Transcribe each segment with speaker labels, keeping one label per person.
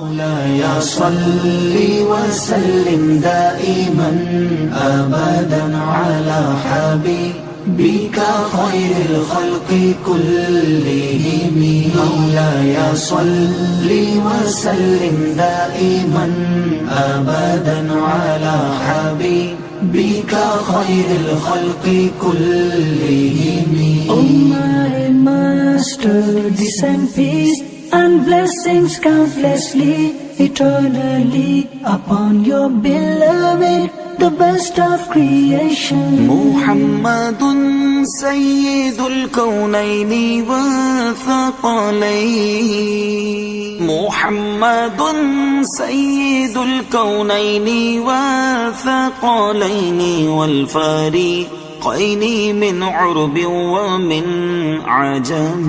Speaker 1: مولاي صل وسلم دائما أبدا على حبيبك خير الخلق كلهم مولاي صل وسلم دائما أبدا على حبيبك خير الخلق كلهم.
Speaker 2: O my Master, descend peace and blessings countlessly, eternally upon your beloved, the best of creation.
Speaker 1: محمد سيد الكونين والثقلين محمد سيد الكونين والثقلين والفريقين من عرب ومن عجم.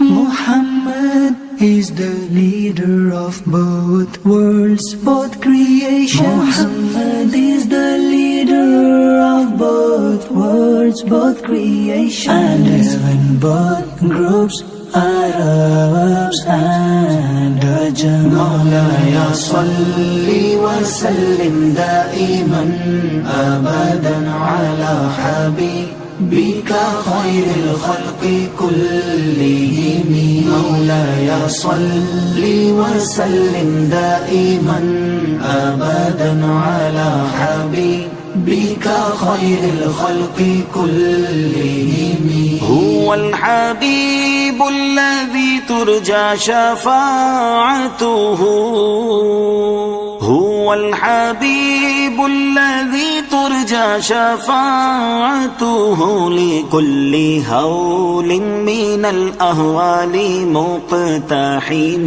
Speaker 2: Muhammad is the leader of both worlds, both creations. Muhammad is the leader of both worlds, both creations. And even both groups, Arabs and Ajam.
Speaker 1: مولاي صل وسلم دائما أبدا على حبيبك خير الخلق كلهم مولاي صل وسلم دائما أبدا على حبيبك خير الخلق كلهم. هو الحبيب الذي ترجى شفاعته. هو الحبيب الذي ترجى شفاعته لكل هول من الأهوال مقتحم.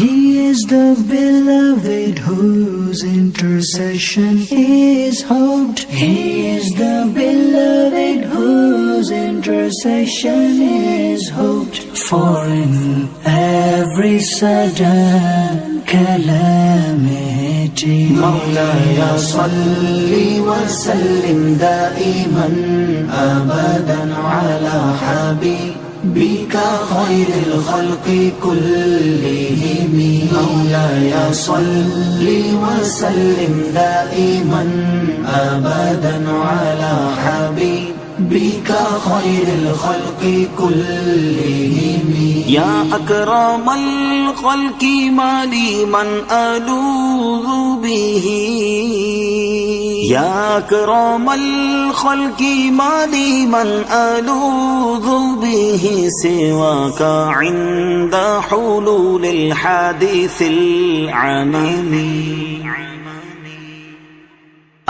Speaker 2: He is the beloved whose intercession is hoped. He is the beloved whose intercession is hoped. For in every sudden calamity
Speaker 1: مولاي صل وسلم دائما أبدا على حبيبك خير الخلق كلهم مولاي صل وسلم دائما أبدا على حبيبك خير الخلق كلهم. يا أكرم الخلق ما لي من ألوذ به. يا أكرم الخلق ما لي من ألوذ به سواك عند حلول الحادث العميم.